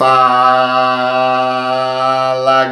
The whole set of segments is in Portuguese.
Fala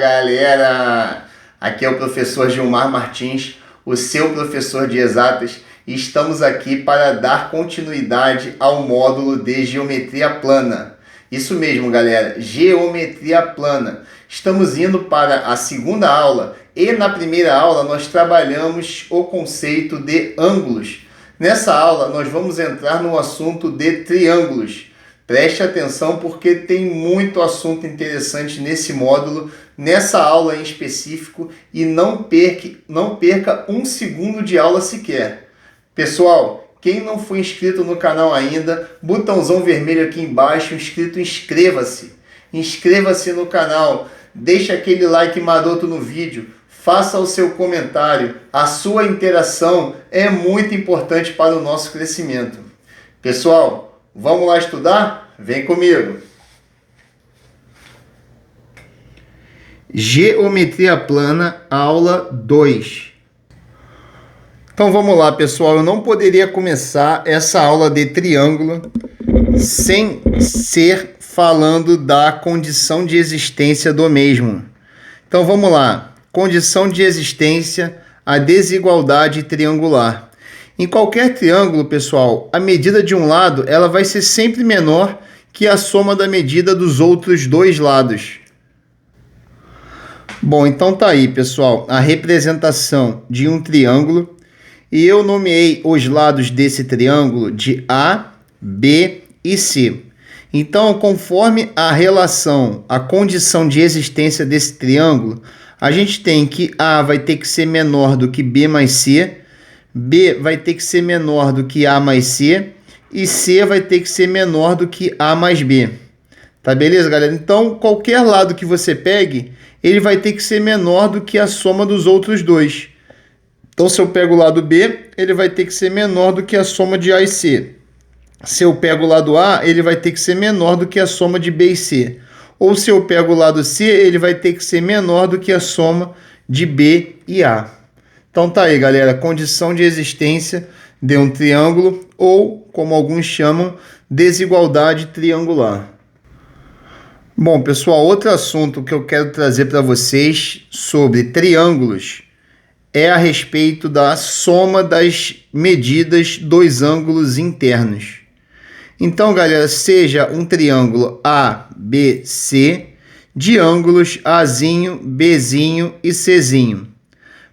galera, aqui é o professor Gilmar Martins, o seu professor de exatas, e estamos aqui para dar continuidade ao módulo de geometria plana. Isso mesmo galera, geometria plana. Estamos indo para a segunda aula e na primeira aula nós trabalhamos o conceito de ângulos. Nessa aula nós vamos entrar no assunto de triângulos. Preste atenção porque tem muito assunto interessante nesse módulo, nessa aula em específico, e não perca um segundo de aula sequer. Pessoal, quem não foi inscrito no canal ainda, botãozão vermelho aqui embaixo, inscrito, inscreva-se. Inscreva-se no canal, deixe aquele like maroto no vídeo, faça o seu comentário, a sua interação é muito importante para o nosso crescimento. Pessoal, vamos lá estudar? Vem comigo! Geometria plana, aula 2. Então vamos lá, pessoal. Eu não poderia começar essa aula de triângulo sem ser falando da condição de existência do mesmo. Então vamos lá. Condição de existência, a desigualdade triangular. Em qualquer triângulo, pessoal, a medida de um lado ela vai ser sempre menor que a soma da medida dos outros dois lados. Bom, então tá aí, pessoal, a representação de um triângulo. E eu nomeei os lados desse triângulo de A, B e C. Então, conforme a relação, a condição de existência desse triângulo, a gente tem que A vai ter que ser menor do que B mais C, B vai ter que ser menor do que A mais C e C vai ter que ser menor do que A mais B. Tá beleza, galera? Então, qualquer lado que você pegue, ele vai ter que ser menor do que a soma dos outros dois. Então, se eu pego o lado B, ele vai ter que ser menor do que a soma de A e C. Se eu pego o lado A, ele vai ter que ser menor do que a soma de B e C. Ou se eu pego o lado C, ele vai ter que ser menor do que a soma de B e A. Então tá aí, galera, condição de existência de um triângulo ou, como alguns chamam, desigualdade triangular. Bom, pessoal, outro assunto que eu quero trazer para vocês sobre triângulos é a respeito da soma das medidas dos ângulos internos. Então, galera, seja um triângulo ABC de ângulos Azinho, Bzinho e Czinho.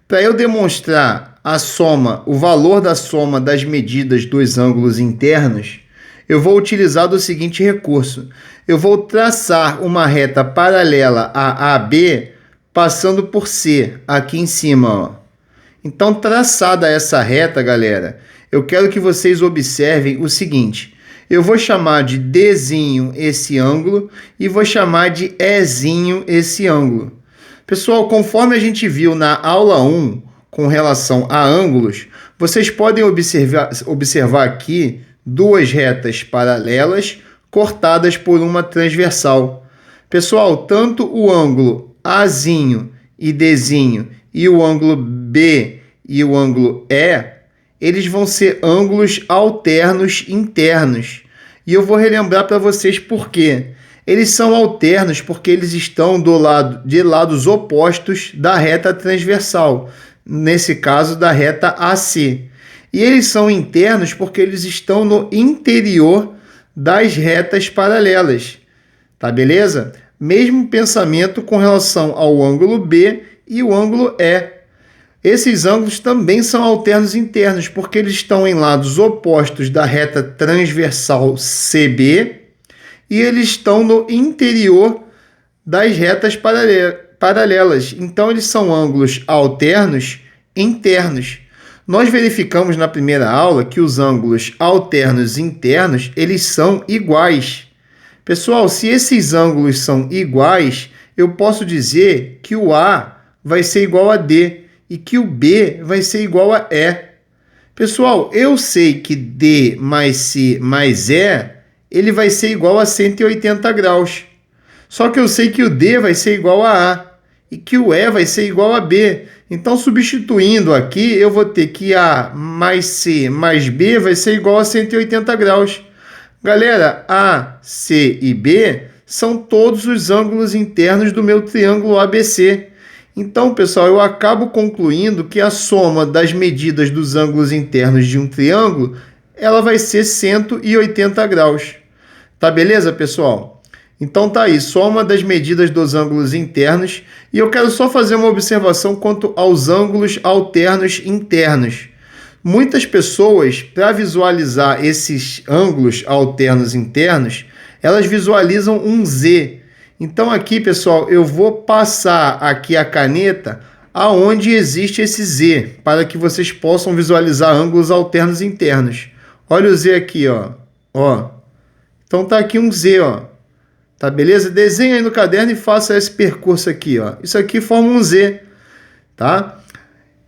Para eu demonstrar a soma, o valor da soma das medidas dos ângulos internos, eu vou utilizar do seguinte recurso. Eu vou traçar uma reta paralela a AB, passando por C, aqui em cima, ó. Então, traçada essa reta, galera, eu quero que vocês observem o seguinte. Eu vou chamar de Dzinho esse ângulo e vou chamar de Ezinho esse ângulo. Pessoal, conforme a gente viu na aula 1, com relação a ângulos, vocês podem observar aqui duas retas paralelas cortadas por uma transversal. Pessoal, tanto o ângulo Azinho e Dzinho e o ângulo B e o ângulo E, eles vão ser ângulos alternos internos. E eu vou relembrar para vocês por quê. Eles são alternos porque eles estão de lados opostos da reta transversal, nesse caso da reta AC. E eles são internos porque eles estão no interior das retas paralelas. Tá beleza? Mesmo pensamento com relação ao ângulo B e o ângulo E. Esses ângulos também são alternos internos porque eles estão em lados opostos da reta transversal CB e eles estão no interior das retas paralelas. Então, eles são ângulos alternos internos. Nós verificamos na primeira aula que os ângulos alternos internos, eles são iguais. Pessoal, se esses ângulos são iguais, eu posso dizer que o A vai ser igual a D e que o B vai ser igual a E. Pessoal, eu sei que D mais C mais E, ele vai ser igual a 180 graus. Só que eu sei que o D vai ser igual a A e que o E vai ser igual a B. Então, substituindo aqui, eu vou ter que A mais C mais B vai ser igual a 180 graus. Galera, A, C e B são todos os ângulos internos do meu triângulo ABC. Então, pessoal, eu acabo concluindo que a soma das medidas dos ângulos internos de um triângulo, ela vai ser 180 graus. Tá beleza, pessoal? Então tá aí, soma das medidas dos ângulos internos. E eu quero só fazer uma observação quanto aos ângulos alternos internos. Muitas pessoas, para visualizar esses ângulos alternos internos, elas visualizam um Z. Então aqui, pessoal, eu vou passar aqui a caneta aonde existe esse Z, para que vocês possam visualizar ângulos alternos internos. Olha o Z aqui, ó. Então tá aqui um Z, ó. Tá beleza? Desenha aí no caderno e faça esse percurso aqui, ó. Isso aqui forma um Z, tá?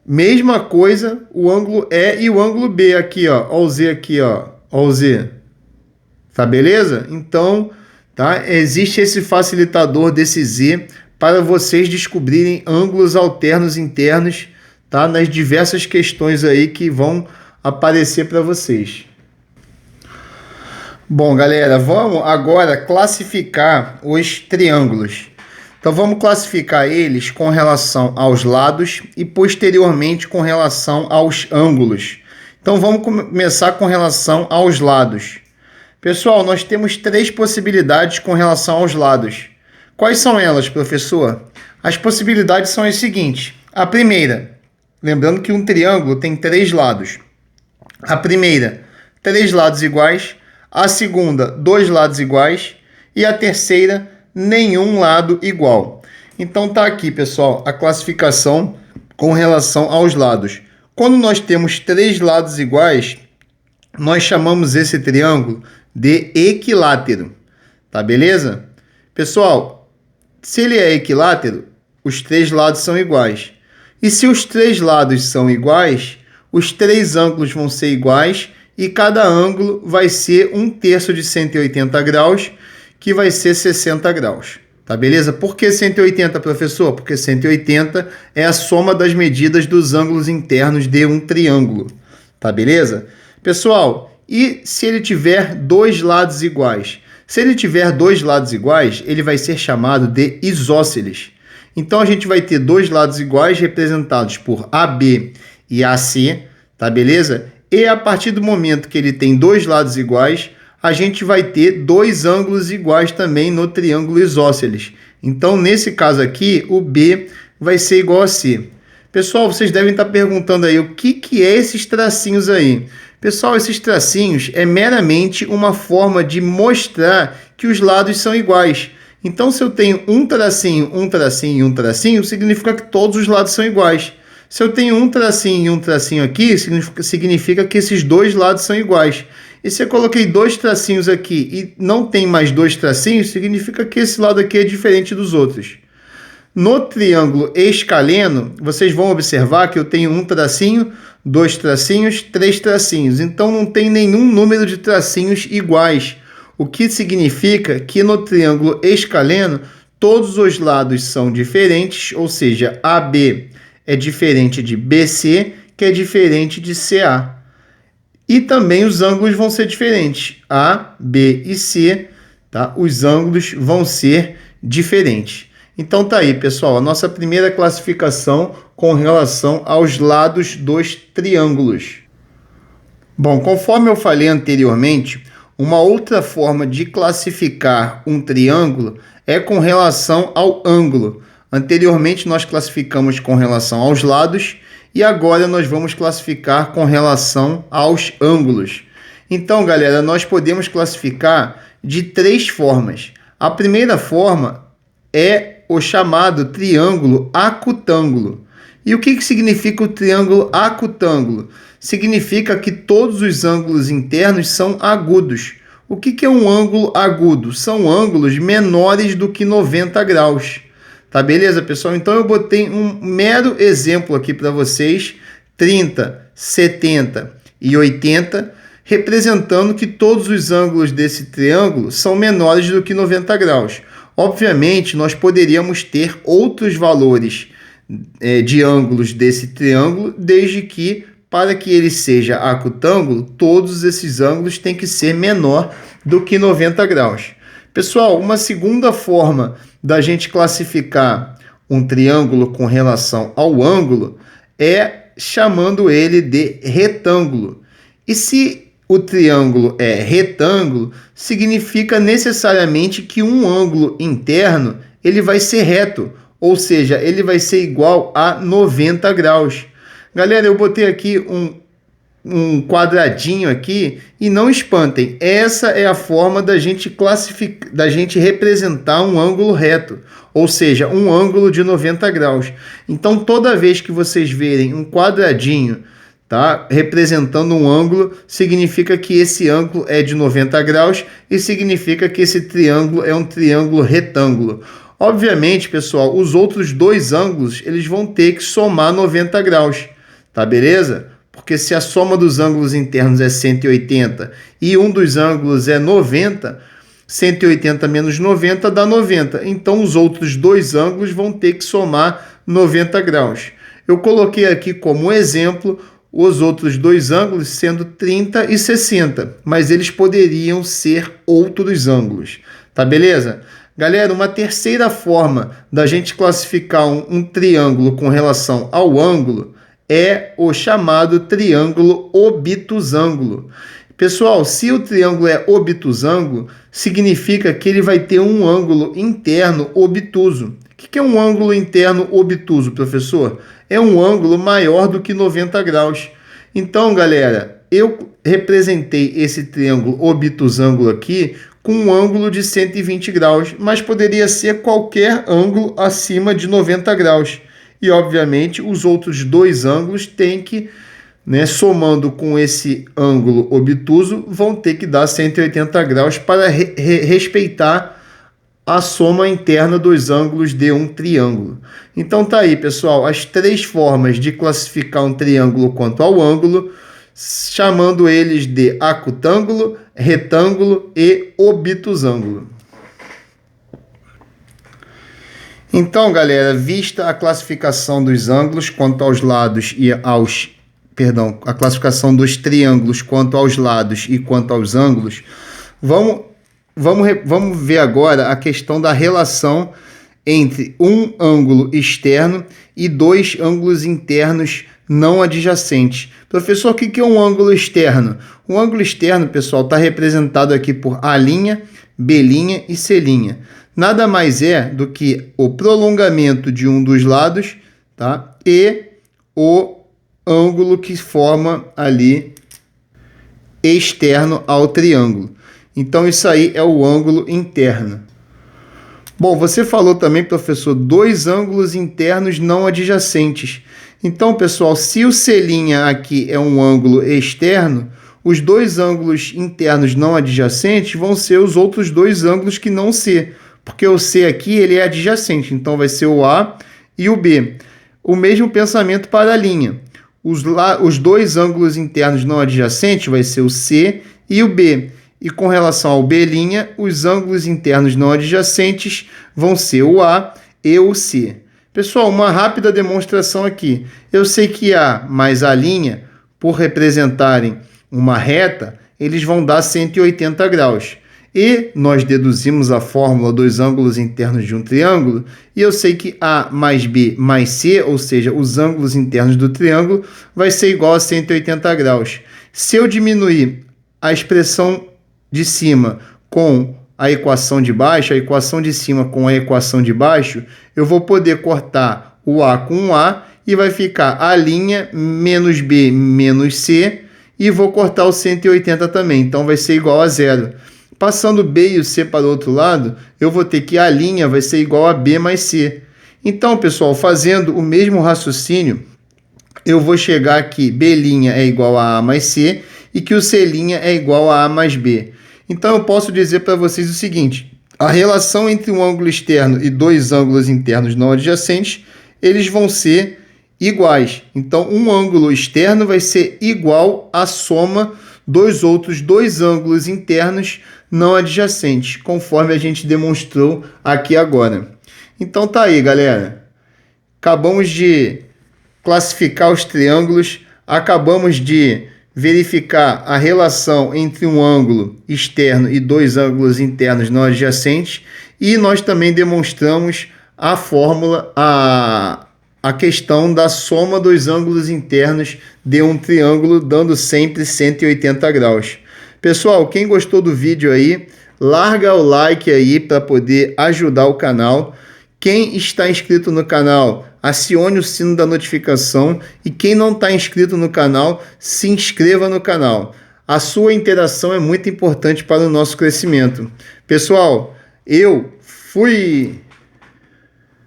Mesma coisa, o ângulo E e o ângulo B aqui, ó. Ó o Z aqui, ó. Ó o Z. Tá beleza? Então, tá? Existe esse facilitador desse Z para vocês descobrirem ângulos alternos internos, tá? Nas diversas questões aí que vão aparecer para vocês. Bom, galera, vamos agora classificar os triângulos. Então, vamos classificar eles com relação aos lados e, posteriormente, com relação aos ângulos. Então, vamos começar com relação aos lados. Pessoal, nós temos 3 possibilidades com relação aos lados. Quais são elas, professor? As possibilidades são as seguintes. A primeira, lembrando que um triângulo tem 3 lados. A primeira, 3 lados iguais. A segunda, 2 lados iguais. E a terceira, nenhum lado igual. Então tá aqui, pessoal, a classificação com relação aos lados. Quando nós temos 3 lados iguais, nós chamamos esse triângulo de equilátero. Tá beleza? Pessoal, se ele é equilátero, os 3 lados são iguais. E se os 3 lados são iguais, os 3 ângulos vão ser iguais e cada ângulo vai ser 1/3 de 180 graus, que vai ser 60 graus. Tá beleza? Por que 180, professor? Porque 180 é a soma das medidas dos ângulos internos de um triângulo. Tá beleza? Pessoal, e se ele tiver 2 lados iguais? Se ele tiver 2 lados iguais, ele vai ser chamado de isósceles. Então a gente vai ter 2 lados iguais representados por AB e AC, tá beleza? E a partir do momento que ele tem 2 lados iguais, a gente vai ter 2 ângulos iguais também no triângulo isósceles. Então, nesse caso aqui, o B vai ser igual a C. Pessoal, vocês devem estar perguntando aí, o que é esses tracinhos aí? Pessoal, esses tracinhos é meramente uma forma de mostrar que os lados são iguais. Então, se eu tenho um tracinho e um tracinho, significa que todos os lados são iguais. Se eu tenho um tracinho e um tracinho aqui, significa que esses 2 lados são iguais. E se eu coloquei 2 tracinhos aqui e não tem mais 2 tracinhos, significa que esse lado aqui é diferente dos outros. No triângulo escaleno, vocês vão observar que eu tenho um tracinho, 2 tracinhos, 3 tracinhos. Então não tem nenhum número de tracinhos iguais. O que significa que no triângulo escaleno, todos os lados são diferentes, ou seja, AB é diferente de BC, que é diferente de CA. E também os ângulos vão ser diferentes. A, B e C, tá? Os ângulos vão ser diferentes. Então tá aí, pessoal, a nossa primeira classificação com relação aos lados dos triângulos. Bom, conforme eu falei anteriormente, uma outra forma de classificar um triângulo é com relação ao ângulo. Anteriormente nós classificamos com relação aos lados e agora nós vamos classificar com relação aos ângulos. Então, galera, nós podemos classificar de 3 formas. A primeira forma é o chamado triângulo acutângulo. E o que significa o triângulo acutângulo? Significa que todos os ângulos internos são agudos. O que é um ângulo agudo? São ângulos menores do que 90 graus. Tá beleza, pessoal? Então eu botei um mero exemplo aqui para vocês, 30, 70 e 80, representando que todos os ângulos desse triângulo são menores do que 90 graus. Obviamente, nós poderíamos ter outros valores de ângulos desse triângulo, desde que, para que ele seja acutângulo, todos esses ângulos têm que ser menor do que 90 graus. Pessoal, uma segunda forma da gente classificar um triângulo com relação ao ângulo é chamando ele de retângulo. E se o triângulo é retângulo, significa necessariamente que um ângulo interno ele vai ser reto, ou seja, ele vai ser igual a 90 graus. Galera, eu botei aqui um quadradinho aqui e não espantem, essa é a forma da gente classificar, da gente representar um ângulo reto, ou seja, um ângulo de 90 graus. Então, toda vez que vocês verem um quadradinho, tá, representando um ângulo, significa que esse ângulo é de 90 graus e significa que esse triângulo é um triângulo retângulo. Obviamente, pessoal, os outros dois ângulos, eles vão ter que somar 90 graus, tá beleza? Porque se a soma dos ângulos internos é 180 e um dos ângulos é 90, 180 menos 90 dá 90. Então, os outros dois ângulos vão ter que somar 90 graus. Eu coloquei aqui como exemplo os outros dois ângulos sendo 30 e 60, mas eles poderiam ser outros ângulos, tá beleza? Galera, uma terceira forma da gente classificar um triângulo com relação ao ângulo é o chamado triângulo obtusângulo. Pessoal, se o triângulo é obtusângulo, significa que ele vai ter um ângulo interno obtuso. O que é um ângulo interno obtuso, professor? É um ângulo maior do que 90 graus. Então, galera, eu representei esse triângulo obtusângulo aqui com um ângulo de 120 graus, mas poderia ser qualquer ângulo acima de 90 graus. E, obviamente, os outros dois ângulos têm que, somando com esse ângulo obtuso, vão ter que dar 180 graus para respeitar a soma interna dos ângulos de um triângulo. Então tá aí, pessoal, as três formas de classificar um triângulo quanto ao ângulo, chamando eles de acutângulo, retângulo e obtusângulo. Então, galera, vista a classificação dos ângulos quanto aos lados e a classificação dos triângulos quanto aos lados e quanto aos ângulos, vamos ver agora a questão da relação entre um ângulo externo e dois ângulos internos não adjacentes. Professor, o que é um ângulo externo? Um ângulo externo, pessoal, está representado aqui por A', B' e C'. Nada mais é do que o prolongamento de um dos lados, tá? E o ângulo que forma ali externo ao triângulo. Então, isso aí é o ângulo interno. Bom, você falou também, professor, dois ângulos internos não adjacentes. Então, pessoal, se o C' aqui é um ângulo externo, os dois ângulos internos não adjacentes vão ser os outros dois ângulos que não C, porque o C aqui ele é adjacente, então vai ser o A e o B. O mesmo pensamento para a linha. Os dois ângulos internos não adjacentes vai ser o C e o B. E com relação ao B', os ângulos internos não adjacentes vão ser o A e o C. Pessoal, uma rápida demonstração aqui. Eu sei que A mais A', por representarem uma reta, eles vão dar 180 graus. E nós deduzimos a fórmula dos ângulos internos de um triângulo, e eu sei que A mais B mais C, ou seja, os ângulos internos do triângulo, vai ser igual a 180 graus. Se eu diminuir a expressão de cima com a equação de baixo, a equação de cima com a equação de baixo, eu vou poder cortar o A com o A e vai ficar A' menos B menos C e vou cortar o 180 também, então vai ser igual a zero. Passando B e o C para o outro lado, eu vou ter que A' vai ser igual a B mais C. Então, pessoal, fazendo o mesmo raciocínio, eu vou chegar aqui, B' é igual a A mais C e que o C' é igual a A mais B. Então, eu posso dizer para vocês o seguinte, a relação entre um ângulo externo e dois ângulos internos não adjacentes, eles vão ser iguais. Então, um ângulo externo vai ser igual à soma dos outros dois ângulos internos não adjacentes, conforme a gente demonstrou aqui agora. Então tá aí, galera. Acabamos de classificar os triângulos, acabamos de verificar a relação entre um ângulo externo e dois ângulos internos não adjacentes, e nós também demonstramos a fórmula, a questão da soma dos ângulos internos de um triângulo, dando sempre 180 graus. Pessoal, quem gostou do vídeo aí, larga o like aí para poder ajudar o canal. Quem está inscrito no canal, acione o sino da notificação, e quem não está inscrito no canal, se inscreva no canal. A sua interação é muito importante para o nosso crescimento. Pessoal, eu fui!